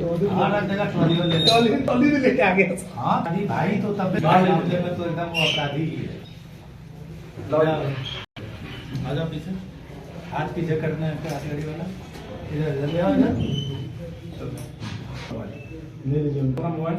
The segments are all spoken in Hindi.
हर जगह ट्रॉली भी लेके आ गया। हाँ भाई तो तब मामले में तो एकदम वो अपराधी ही है। आ जाओ पीछे, हाथ पीछे करना है हाथ गाड़ी वाला, इधर ले आओ इधर। ले लीजिए उनका मोबाइल।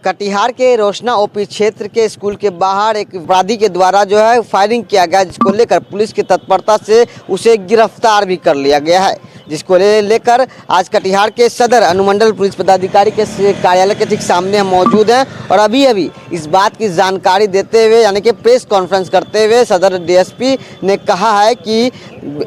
कटिहार के रोशना ओपी क्षेत्र के स्कूल के बाहर एक अपराधी के द्वारा जो है फायरिंग किया गया, जिसको लेकर पुलिस की तत्परता से उसे गिरफ्तार भी कर लिया गया है। जिसको लेकर आज कटिहार के सदर अनुमंडल पुलिस पदाधिकारी के कार्यालय के ठीक सामने हम मौजूद हैं और अभी इस बात की जानकारी देते हुए यानी कि प्रेस कॉन्फ्रेंस करते हुए सदर डीएसपी ने कहा है कि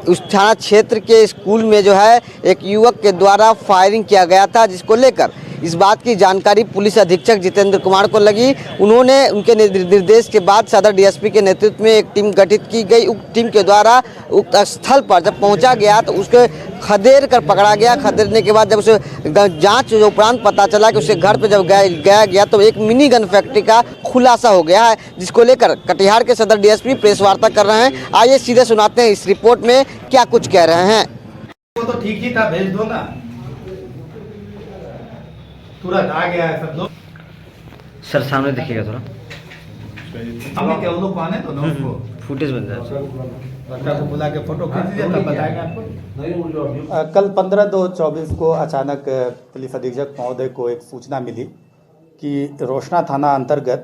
उस थाना क्षेत्र के स्कूल में जो है एक युवक के द्वारा फायरिंग किया गया था, जिसको लेकर इस बात की जानकारी पुलिस अधीक्षक जितेंद्र कुमार को लगी। उन्होंने उनके निर्देश के बाद सदर डीएसपी के नेतृत्व में एक टीम गठित की गई। उक्त टीम के द्वारा उक्त स्थल पर जब पहुंचा गया तो उसके खदेड़ कर पकड़ा गया। खदेड़ने के बाद जब उसे जांच उपरांत पता चला कि उसके घर पर जब गया गया तो एक मिनी गन फैक्ट्री का खुलासा हो गया है, जिसको लेकर कटिहार के सदर डीएसपी प्रेस वार्ता कर रहे हैं। आइए सीधे सुनाते हैं इस रिपोर्ट में क्या कुछ कह रहे हैं। वो तो ठीक ही था, भेज दो ना, तुरंत आ गया है सब लोग। सर सामने देखिएगा थोड़ा, हमें क्या वो लोग कौन है तो ना उसको फुटेज बन जाए, लड़का को बुला के फोटो खींच दिया तब बताएंगे आपको। कल 15/2/24 को अचानक पुलिस अधीक्षक महोदय को एक सूचना मिली कि रोशना थाना अंतर्गत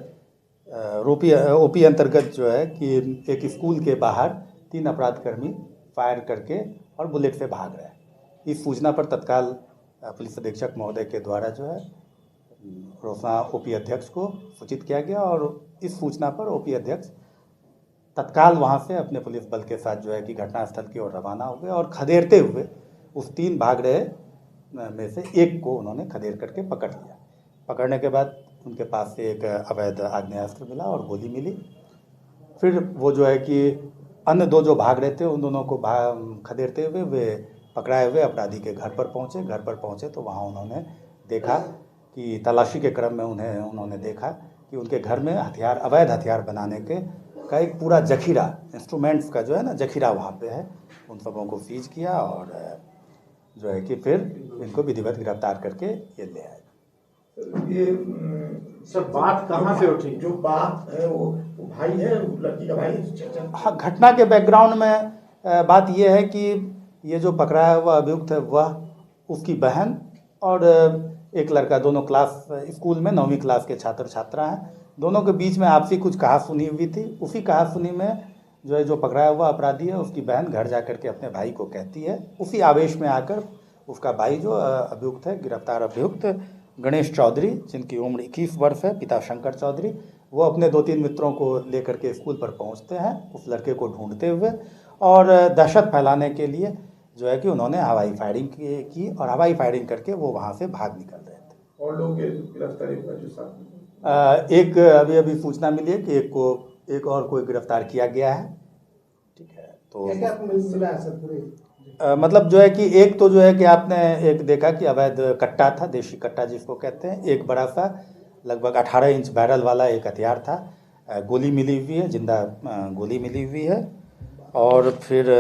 ओपी अंतर्गत जो है कि एक स्कूल के बाहर 3 अपराधकर्मी फायर करके और बुलेट से भाग रहे हैं। इस सूचना पर तत्काल पुलिस अधीक्षक महोदय के द्वारा जो है रोशना ओपी अध्यक्ष को सूचित किया गया और इस सूचना पर ओपी अध्यक्ष तत्काल वहां से अपने पुलिस बल के साथ जो है कि घटनास्थल की ओर रवाना हो गए और खदेड़ते हुए उस 3 भाग रहे में से एक को उन्होंने खदेड़ करके पकड़ लिया। पकड़ने के बाद उनके पास से एक अवैध आग्नेयास्त्र मिला और गोली मिली। फिर वो जो है कि अन्य 2 जो भाग रहे थे उन दोनों को खदेड़ते हुए वे पकड़ाए हुए अपराधी के घर पर पहुंचे। घर पर पहुंचे तो वहां उन्होंने देखा कि तलाशी के क्रम में उन्होंने देखा कि उनके घर में अवैध हथियार बनाने का एक पूरा जखीरा, इंस्ट्रूमेंट्स का जो है ना जखीरा वहाँ पे है। उन सबों को सीज किया और जो है कि फिर इनको विधिवत गिरफ्तार करके ये ले आए। ये सब बात कहाँ से उठी? जो बात है वो भाई है, लड़की का भाई। हाँ, घटना के बैकग्राउंड में बात ये है कि ये जो पकड़ाया हुआ अभियुक्त है वह उसकी बहन और एक लड़का, दोनों क्लास स्कूल में 9वीं क्लास के छात्र छात्रा हैं। दोनों के बीच में आपसी कुछ कहासुनी हुई थी। उसी कहासुनी में जो पकड़ाया हुआ अपराधी है उसकी बहन घर जा कर के अपने भाई को कहती है। उसी आवेश में आकर उसका भाई जो अभियुक्त है, गिरफ्तार अभियुक्त गणेश चौधरी, जिनकी उम्र 21 वर्ष है, पिता शंकर चौधरी, वो अपने 2-3 मित्रों को लेकर के स्कूल पर पहुंचते हैं उस लड़के को ढूंढते हुए और दहशत फैलाने के लिए जो है कि उन्होंने हवाई फायरिंग की और हवाई फायरिंग करके वो वहाँ से भाग निकल रहे थे। और लोग गिरफ्तारी हुआ जो साथ एक अभी सूचना मिली है कि एक और कोई गिरफ्तार किया गया है। ठीक है, तो मतलब जो है कि एक तो जो है कि आपने एक देखा कि अवैध कट्टा था, देशी कट्टा जिसको कहते हैं। एक बड़ा सा लगभग 18 इंच बैरल वाला एक हथियार था। गोली मिली हुई है, जिंदा गोली मिली हुई है। और फिर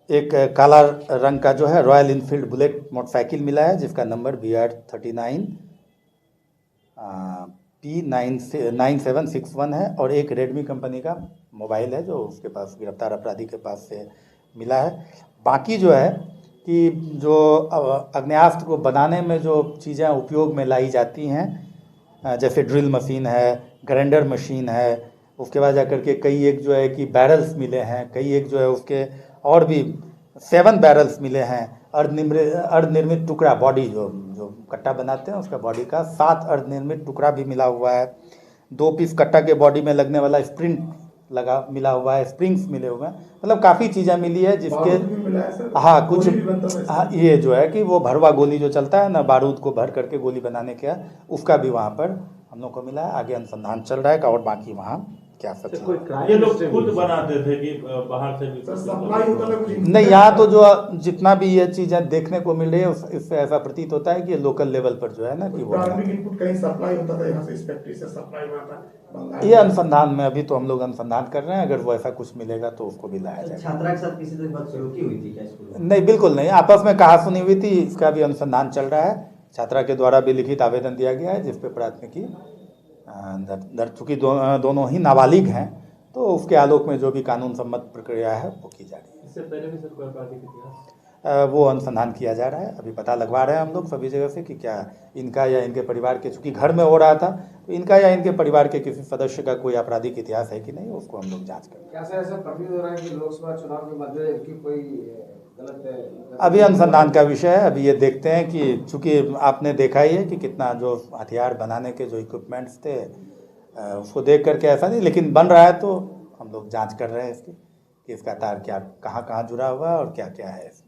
एक काला रंग का जो है रॉयल इनफील्ड बुलेट मोटरसाइकिल मिला है, जिसका नंबर BR39 P9761 है। और एक रेडमी कंपनी का मोबाइल है जो उसके पास, गिरफ्तार अपराधी के पास से मिला है। बाकी जो है कि जो आग्नेयास्त्र को बनाने में जो चीज़ें उपयोग में लाई जाती हैं, जैसे ड्रिल मशीन है, ग्राइंडर मशीन है, उसके बाद जाकर के कई एक जो है कि बैरल्स मिले हैं, कई एक जो है उसके और भी 7 बैरल्स मिले हैं। अर्धनिर्मित टुकड़ा, बॉडी जो कट्टा बनाते हैं उसका बॉडी का 7 अर्धनिर्मित टुकड़ा भी मिला हुआ है। 2 पीस कट्टा के बॉडी में लगने वाला स्प्रिंग मिला हुआ है, स्प्रिंग्स मिले हुए हैं। मतलब काफ़ी चीज़ें मिली है जिसके हाँ कुछ हाँ ये जो है कि वो भरवा गोली जो चलता है ना, बारूद को भर करके गोली बनाने का, उसका भी वहाँ पर हम लोग को मिला है। आगे अनुसंधान चल रहा है और बाकी वहाँ क्या सच कोई है। ये लोग खुद बनाते थे कि बाहर से भी सप्लाई होता है कुछ नहीं, यहाँ तो जो जितना भी ये चीज़ें देखने को मिल रही है इससे ऐसा प्रतीत होता है कि ये लोकल लेवल पर जो है ना कि वो प्रारंभिक इनपुट कहीं सप्लाई होता था यहाँ से, इस फैक्ट्री से सप्लाई हुआ था बंगाल ये अनुसंधान में अभी तो हम लोग अनुसंधान कर रहे हैं। अगर वो ऐसा कुछ मिलेगा तो उसको भी लाया जाएगा। छात्रा के साथ किसी तरह बदसलूकी हुई थी क्या स्कूल में? नहीं, बिल्कुल नहीं, आपस में कहा सुनी हुई थी, इसका भी अनुसंधान चल रहा है। छात्रा के द्वारा भी लिखित आवेदन दिया गया है जिस पे प्राथमिकी दर्ज, चूँकि दोनों ही नाबालिग हैं तो उसके आलोक में जो भी कानून सम्मत प्रक्रिया है वो की जा रही है। इससे पहले भी सर कोई आपराधिक इतिहास? वो अनुसंधान किया जा रहा है, अभी पता लगवा रहे हैं हम लोग सभी जगह से कि क्या इनका या इनके परिवार के, चूँकि घर में हो रहा था तो इनका या इनके परिवार के किसी सदस्य का कोई आपराधिक इतिहास है कि नहीं, उसको हम लोग जाँच करेंगे। क्या सर ऐसा प्रतीत हो रहा है कि लोकसभा चुनाव के मध्य की कोई गलत अभी अनुसंधान का विषय है, अभी ये देखते हैं कि चूँकि आपने देखा ही है कि कितना जो हथियार बनाने के जो इक्विपमेंट्स थे उसको देख करके ऐसा नहीं, लेकिन बन रहा है तो हम लोग जांच कर रहे हैं इसकी कि इसका तार क्या कहाँ जुड़ा हुआ है और क्या क्या है इसमें।